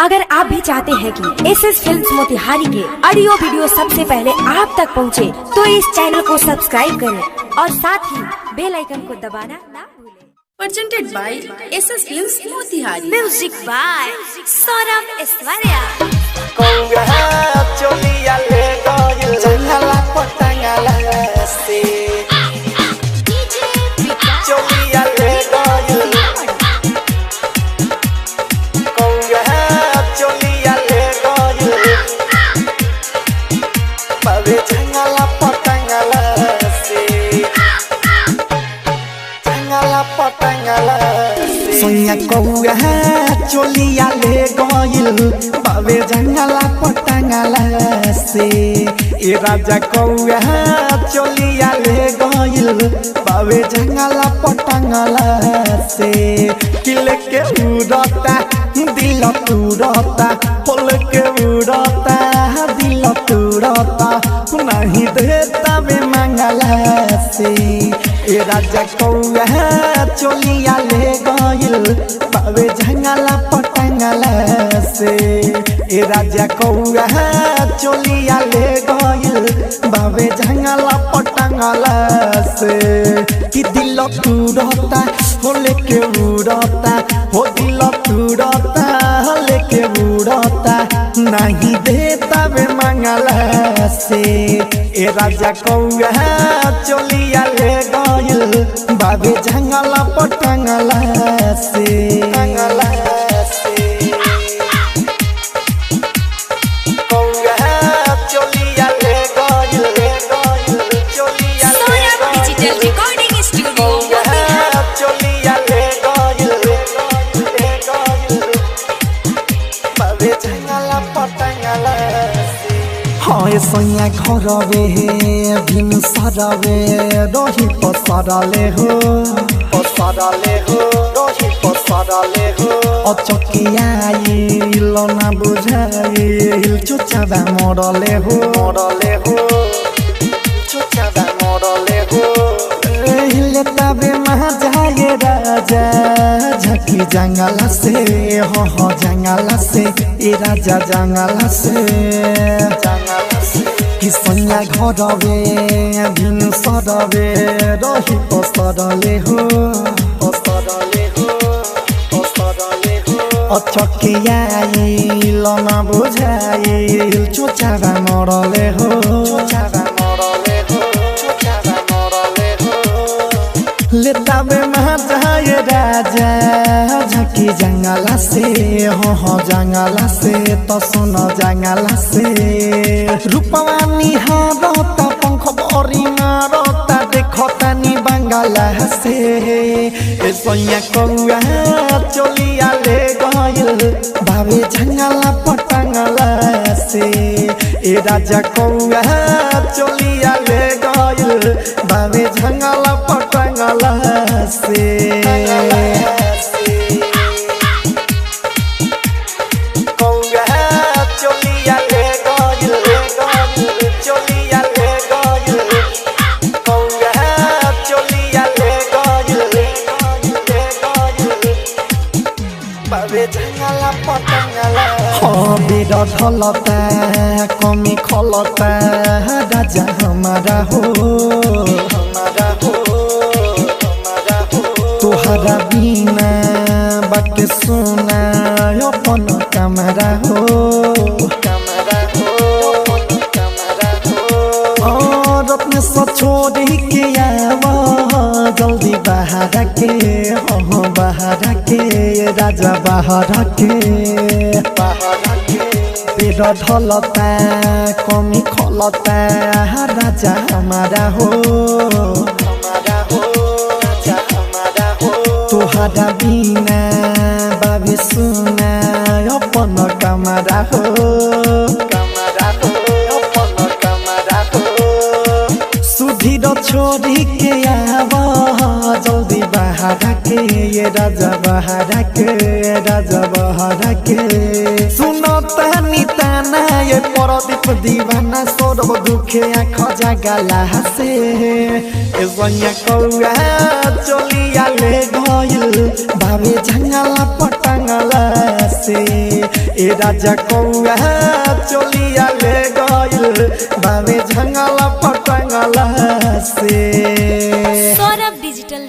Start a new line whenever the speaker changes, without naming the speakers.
अगर आप भी चाहते हैं कि एसएस फिल्म्स मोतिहारी के ऑडियो वीडियो सबसे पहले आप तक पहुंचे, तो इस चैनल को सब्सक्राइब करें और साथ ही बेल आइकन को दबाना ना भूलें।
Presented by SS Films Motihari.
Music by Saurabh Aishwarya.
Sonia कौआ चोलिया ले गइल बाबे जंगला पटंगला से ए राजा कौआ चोलिया ले गइल बाबे जंगला पटंगला से किले के उड़ता दिल तुरता होल के उड़ता दिल तुरता नहीं देता बे मंगला से ए राजा कौआ चोलिया ले गइल बाबे जंगला पटंगला से ए राजा कौआ चोलिया ले गइल बाबे जंगला पटंगला से कि दिल तुरता होले के उड़ता हो दिल तुरता होले के उड़ता नहीं देता बे मंगला से ए राजा कौआ चोलिया ले गइल बाबे जंगला पटंगला से कौआ चोलिया ले गइल चोलिया
सौरभ डिजिटल रिकॉर्डिंग स्टूडियो
चोलिया ले गइल बाबे जंगला पटंगला हाय सोनिया घरवे बिन सरवे रही पसरले हो रही पसरले हो अचकियाइल ना बुझाइल चुचाबा मरले हो चुचाबा मरले हो हिले तबे महाजाए राजा झकी जंगला से हो जंगला से ए राजा जंगला से कि सोनिया घरवे बिन सरवे रही पसरले हो अचकियाइल ना बुझाइल चुचाबा मरले हो लेताबे महाजाए राजा झकी जंगला से हो जंगला से तो सुन जंगला से रूपवानी हारता पंख बरी मारता देखता नी बंगला से ए सोनिया कौआ चोलिया ले गइल बाबे जंगला पटंगला से ए राजा कौआ चोलिया ले गइल बाबे जंगला पटंगला से कौआ चोलिया ले गइल चोलिया ले गइल कौआ चोलिया ले गइल बाबे जंगला पटंगला बेड ढलता कमी खलता राजा हमारा हो तोहरा बिना बाटे सुना अपन कमरा हो और अपने छोड़ी के आवा जल्दी बाहर के हो बाहर के राजा बाहर के पेड़ ढलता कमी खलता राजा हमारा हो तोहरा बिना बाबे सुना अपन कमरा हो सुधीर छोड़ी के आवा जल्दी बाहर के ये राजा बाहर के सुनो तनी ताना ये परदीप दीवाना सौरभ दुखे आँख जगला से ए सोनिया कौआ चोलिया ले गइल बाबे जंगला पटंगला से ए राजा कौआ चोलिया ले गइल बामे झंगला पटंगला से।
सौरभ डिजिटल